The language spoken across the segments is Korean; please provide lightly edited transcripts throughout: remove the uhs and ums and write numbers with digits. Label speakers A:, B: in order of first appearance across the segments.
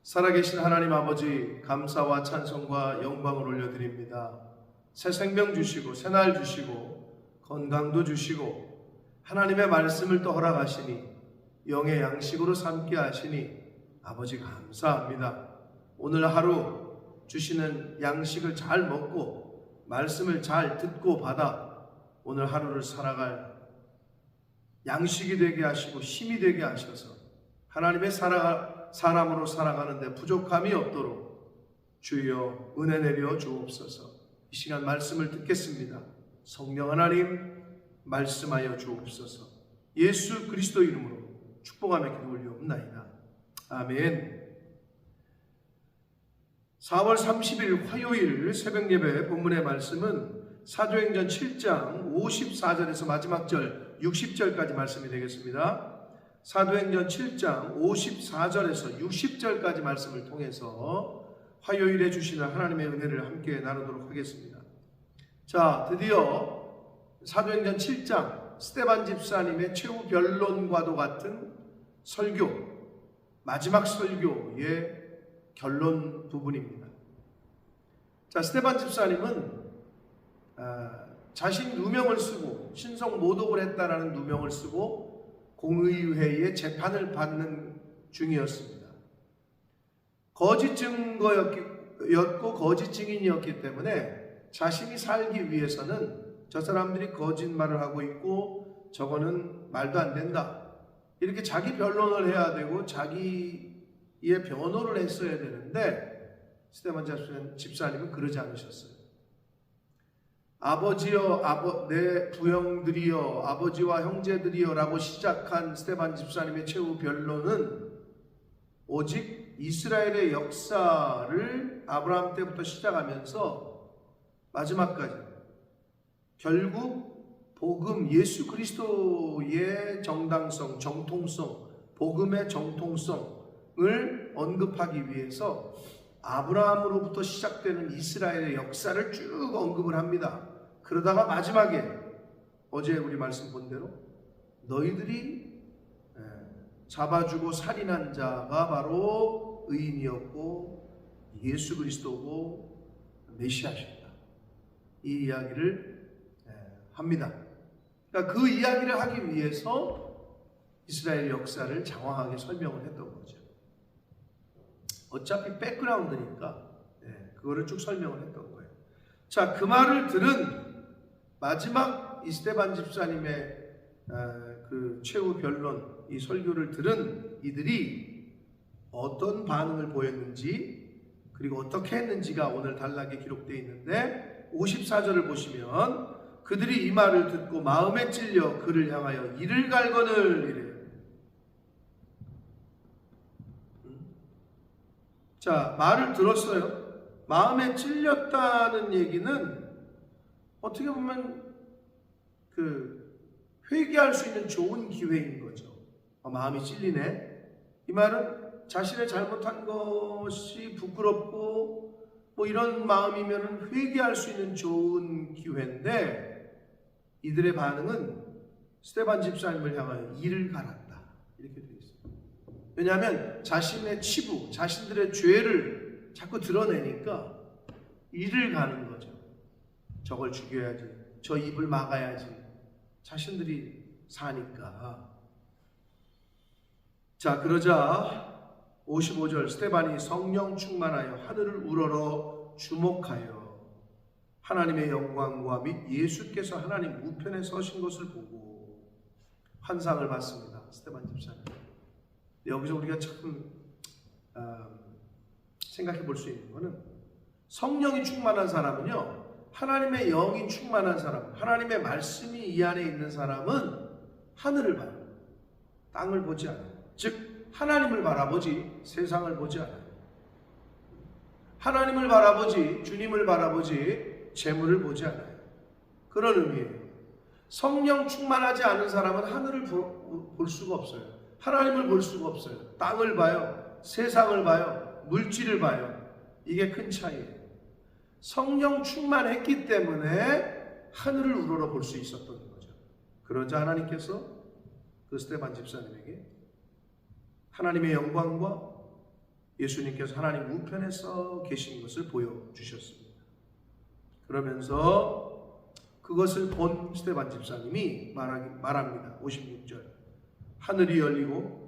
A: 살아계신 하나님 아버지, 감사와 찬송과 영광을 올려드립니다. 새 생명 주시고 새날 주시고 건강도 주시고 하나님의 말씀을 또 허락하시니 영의 양식으로 삼게 하시니 아버지 감사합니다. 오늘 하루 주시는 양식을 잘 먹고 말씀을 잘 듣고 받아 오늘 하루를 살아갈 양식이 되게 하시고 힘이 되게 하셔서 하나님의 사람으로 살아가는데 부족함이 없도록 주여 은혜 내려 주옵소서. 이 시간 말씀을 듣겠습니다. 성령 하나님 말씀하여 주옵소서. 예수 그리스도 이름으로 축복하며 기도 올리옵나이다. 아멘. 4월 30일 화요일 새벽 예배 본문의 말씀은 사도행전 7장 54절에서 마지막 절 60절까지 말씀이 되겠습니다. 사도행전 7장 54절에서 60절까지 말씀을 통해서 화요일에 주시는 하나님의 은혜를 함께 나누도록 하겠습니다. 자, 드디어 사도행전 7장 스데반 집사님의 최후 변론과도 같은 설교, 마지막 설교의 결론 부분입니다. 자, 스데반 집사님은 자신 누명을 쓰고 신성 모독을 했다라는 누명을 쓰고 공의회의 재판을 받는 중이었습니다. 거짓 증거였고 거짓 증인이었기 때문에 자신이 살기 위해서는 저 사람들이 거짓말을 하고 있고 저거는 말도 안 된다, 이렇게 자기 변론을 해야 되고 자기의 변호를 했어야 되는데 스데반 집사님은 그러지 않으셨어요. 아버지여, 내 부형들이여, 아버지와 형제들이여 라고 시작한 스데반 집사님의 최후 변론은 오직 이스라엘의 역사를 아브라함 때부터 시작하면서 마지막까지 결국 복음, 예수 그리스도의 정당성, 정통성, 복음의 정통성을 언급하기 위해서 아브라함으로부터 시작되는 이스라엘의 역사를 쭉 언급을 합니다. 그러다가 마지막에 어제 우리 말씀 본 대로 너희들이 잡아주고 살인한 자가 바로 의인이었고 예수 그리스도고 메시아셨다, 이 이야기를 합니다. 그러니까 그 이야기를 하기 위해서 이스라엘 역사를 장황하게 설명을 했던 거죠. 어차피 백그라운드니까 그거를 쭉 설명을 했던 거예요. 자, 그 말을 들은 마지막 스데반 집사님의 그 최후 변론, 이 설교를 들은 이들이 어떤 반응을 보였는지 그리고 어떻게 했는지가 오늘 단락에 기록되어 있는데 54절을 보시면 그들이 이 말을 듣고 마음에 찔려 그를 향하여 이를 갈거늘 이래요. 자, 말을 들었어요. 마음에 찔렸다는 얘기는 어떻게 보면 회개할 수 있는 좋은 기회인 거죠. 마음이 찔리네. 이 말은 자신의 잘못한 것이 부끄럽고 뭐 이런 마음이면 회개할 수 있는 좋은 기회인데 이들의 반응은 스데반 집사님을 향하여 이를 갈았다, 이렇게 되어 있습니다. 왜냐하면 자신의 치부, 자신들의 죄를 자꾸 드러내니까 이를 가는 거죠. 저걸 죽여야지, 저 입을 막아야지, 자신들이 사니까. 자, 그러자 55절 스데반이 성령 충만하여 하늘을 우러러 주목하여 하나님의 영광과 및 예수께서 하나님 우편에 서신 것을 보고 환상을 봤습니다. 스데반 집사님. 여기서 우리가 참 생각해 볼 수 있는 것은 성령이 충만한 사람은요, 하나님의 영이 충만한 사람, 하나님의 말씀이 이 안에 있는 사람은 하늘을 봐요. 땅을 보지 않아요. 즉 하나님을 바라보지 세상을 보지 않아요. 하나님을 바라보지, 주님을 바라보지 재물을 보지 않아요. 그런 의미예요. 성령 충만하지 않은 사람은 하늘을 볼 수가 없어요. 하나님을 볼 수가 없어요. 땅을 봐요. 세상을 봐요. 물질을 봐요. 이게 큰 차이예요. 성령 충만했기 때문에 하늘을 우러러 볼 수 있었던 거죠. 그러자 하나님께서 그 스데반 집사님에게 하나님의 영광과 예수님께서 하나님 우편에 서 계신 것을 보여주셨습니다. 그러면서 그것을 본 스데반 집사님이 말합니다. 56절. 하늘이 열리고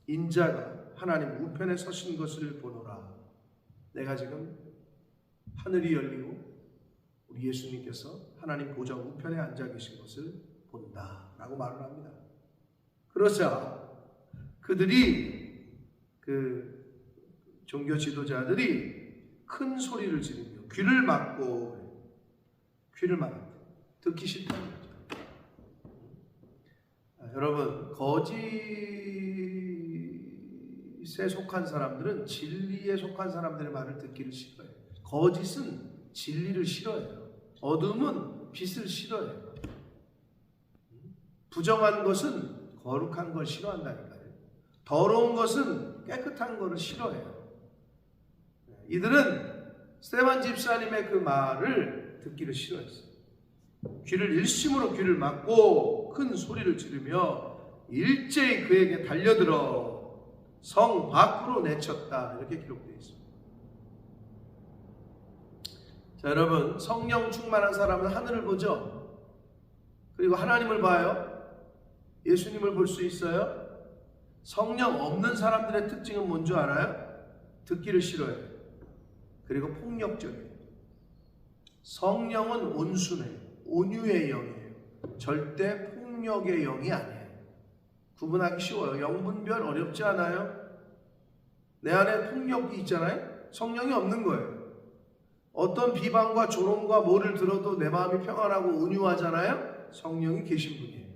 A: 인자가 하나님 우편에 서신 것을 보노라. 내가 지금 하늘이 열리고 우리 예수님께서 하나님 보좌 우편에 앉아 계신 것을 본다 라고 말을 합니다. 그러자 그들이 종교 지도자들이 큰 소리를 지르며 귀를 막고 듣기 싫다는 거죠. 여러분, 거짓에 속한 사람들은 진리에 속한 사람들의 말을 듣기를 싫어해요. 거짓은 진리를 싫어해요. 어둠은 빛을 싫어해요. 부정한 것은 거룩한 걸 싫어한다니까요. 더러운 것은 깨끗한 것을 싫어해요. 이들은 스데반 집사님의 그 말을 듣기를 싫어했어요. 일심으로 귀를 막고 큰 소리를 지르며 일제히 그에게 달려들어 성 밖으로 내쳤다. 이렇게 기록되어 있습니다. 자, 여러분, 성령 충만한 사람은 하늘을 보죠. 그리고 하나님을 봐요. 예수님을 볼 수 있어요. 성령 없는 사람들의 특징은 뭔지 알아요? 듣기를 싫어해요. 그리고 폭력적이에요. 성령은 온순해요. 온유의 영이에요. 절대 폭력의 영이 아니에요. 구분하기 쉬워요. 영분별 어렵지 않아요? 내 안에 폭력이 있잖아요. 성령이 없는 거예요. 어떤 비방과 조롱과 뭐를 들어도 내 마음이 평안하고 온유하잖아요. 성령이 계신 분이에요.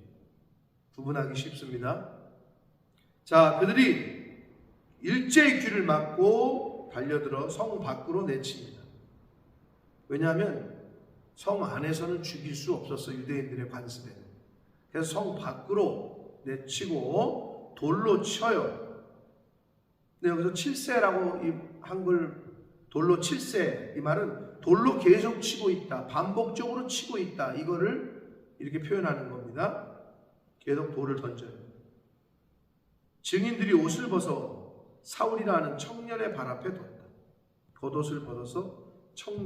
A: 구분하기 쉽습니다. 자, 그들이 일제히 귀를 막고 달려들어 성 밖으로 내칩니다. 왜냐하면 성 안에서는 죽일 수 없었어요. 유대인들의 관습에는. 그래서 성 밖으로 내치고 돌로 쳐요. 근데 여기서 칠세라고 이 한글 돌로 칠세, 이 말은 돌로 계속 치고 있다, 반복적으로 치고 있다, 이거를 이렇게 표현하는 겁니다. 계속 돌을 던져요. 증인들이 옷을 벗어 사울이라는 청년의 발 앞에 뒀다. 겉옷을 벗어서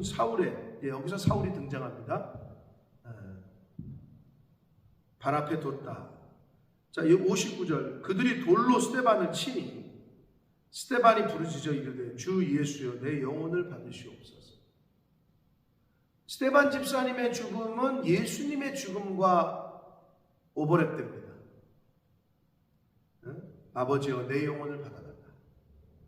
A: 사울의, 여기서 사울이 등장합니다. 발 앞에 뒀다. 자, 59절. 그들이 돌로 스데반을 치니 스데반이 부르짖어 이르되 주 예수여 내 영혼을 받으시옵소서. 스데반 집사님의 죽음은 예수님의 죽음과 오버랩됩니다. 아버지여 내 영혼을 받아달라.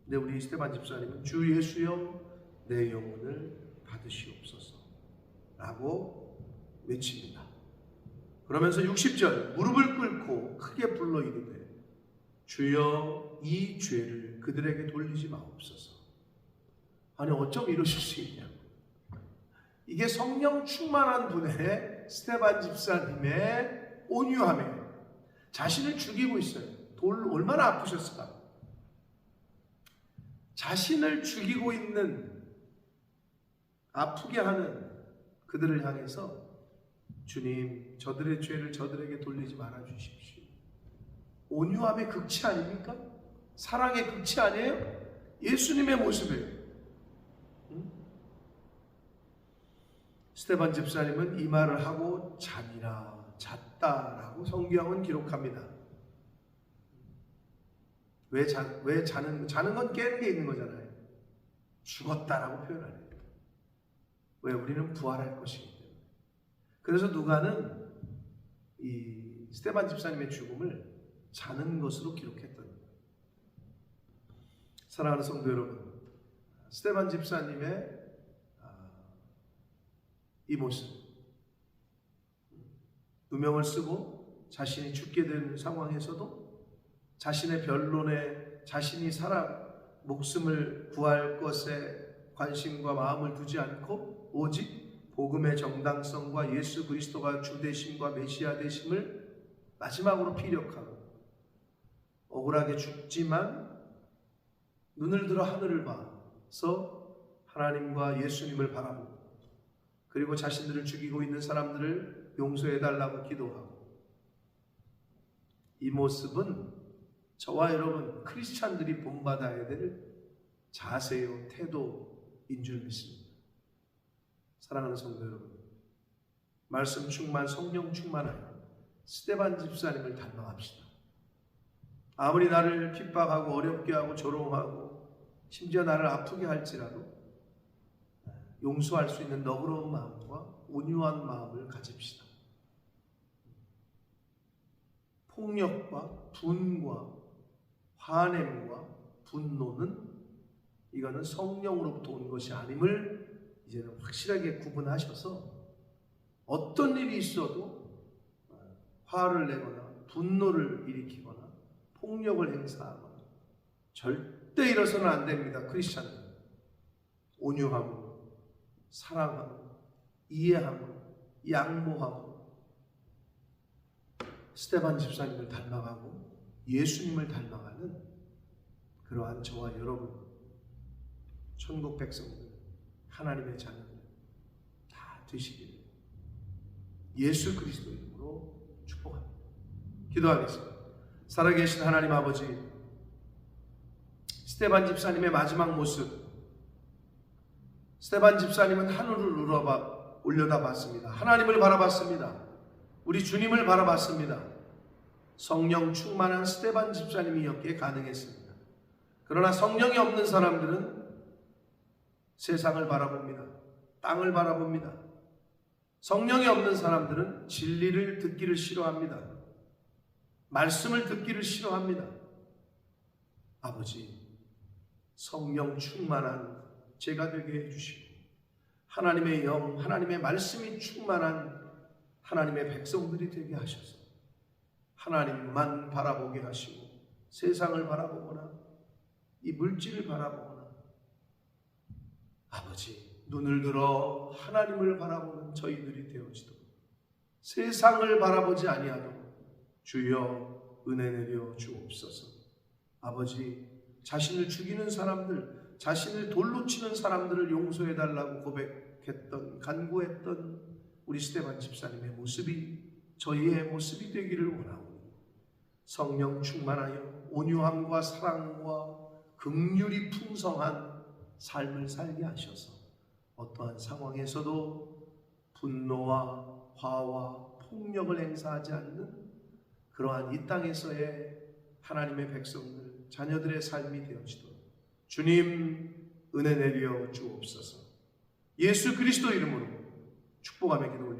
A: 근데 우리 스데반 집사님은 주 예수여 내 영혼을 받으시옵소서 라고 외칩니다. 그러면서 60절 무릎을 꿇고 크게 불러 이르되 주여 이 죄를 그들에게 돌리지 마옵소서. 아니 어쩜 이러실 수 있냐. 이게 성령 충만한 분의 스데반 집사님의 온유함이에요. 자신을 죽이고 있어요. 돌 얼마나 아프셨을까. 자신을 죽이고 있는, 아프게 하는 그들을 향해서 주님 저들의 죄를 저들에게 돌리지 말아 주십시오. 온유함의 극치 아닙니까? 사랑의 극치 아니에요? 예수님의 모습이에요. 스데반 집사님은 이 말을 하고 잤다라고 성경은 기록합니다. 왜 자는 건 깨는 게 있는 거잖아요. 죽었다라고 표현하네요. 왜? 우리는 부활할 것이기 때문에. 그래서 누가는 이 스데반 집사님의 죽음을 자는 것으로 기록했던 거예요. 사랑하는 성도 여러분, 스데반 집사님의 이 모습, 누명을 쓰고 자신이 죽게 되는 상황에서도 자신의 변론에 자신이 목숨을 구할 것에 관심과 마음을 두지 않고 오직 복음의 정당성과 예수 그리스도가 주 되심과 메시아 되심을 마지막으로 피력하고 억울하게 죽지만 눈을 들어 하늘을 봐서 하나님과 예수님을 바라보고 그리고 자신들을 죽이고 있는 사람들을 용서해달라고 기도하고, 이 모습은 저와 여러분 크리스찬들이 본받아야 될 자세요, 태도인 줄 믿습니다. 사랑하는 성도 여러분, 말씀 충만, 성령 충만하여 스데반 집사님을 닮아갑시다. 아무리 나를 핍박하고 어렵게 하고 조롱하고 심지어 나를 아프게 할지라도 용서할 수 있는 너그러운 마음과 온유한 마음을 가집시다. 폭력과 분과 화냄과 분노는 이거는 성령으로부터 온 것이 아님을 이제는 확실하게 구분하셔서 어떤 일이 있어도 화를 내거나 분노를 일으키거나 폭력을 행사하거나 절대 이러서는 안 됩니다. 크리스찬들 온유함으로, 사랑함으로, 이해함으로, 양보함으로 스데반 집사님을 닮아가고 예수님을 닮아가는 그러한 저와 여러분, 천국 백성들, 하나님의 자녀들 다 되시기를 예수 그리스도 이름으로 축복합니다. 기도하겠습니다. 살아계신 하나님 아버지, 스데반 집사님의 마지막 모습, 스데반 집사님은 하늘을 올려다봤습니다. 하나님을 바라봤습니다. 우리 주님을 바라봤습니다. 성령 충만한 스데반 집사님이었기에 가능했습니다. 그러나 성령이 없는 사람들은 세상을 바라봅니다. 땅을 바라봅니다. 성령이 없는 사람들은 진리를 듣기를 싫어합니다. 말씀을 듣기를 싫어합니다. 아버지, 성령 충만한 제가 되게 해주시고 하나님의 영, 하나님의 말씀이 충만한 하나님의 백성들이 되게 하셔서 하나님만 바라보게 하시고 세상을 바라보거나 이 물질을 바라보거나 아버지, 눈을 들어 하나님을 바라보는 저희들이 되어지도록 세상을 바라보지 아니하도록 주여 은혜 내려 주옵소서. 아버지, 자신을 죽이는 사람들, 자신을 돌로 치는 사람들을 용서해달라고 고백했던, 간구했던 우리 스데반 집사님의 모습이 저희의 모습이 되기를 원하오니 성령 충만하여 온유함과 사랑과 긍휼이 풍성한 삶을 살게 하셔서 어떠한 상황에서도 분노와 화와 폭력을 행사하지 않는 그러한 이 땅에서의 하나님의 백성들, 자녀들의 삶이 되어지도록 주님 은혜 내려 주옵소서. 예수 그리스도 이름으로 축복하며 기도드립니다.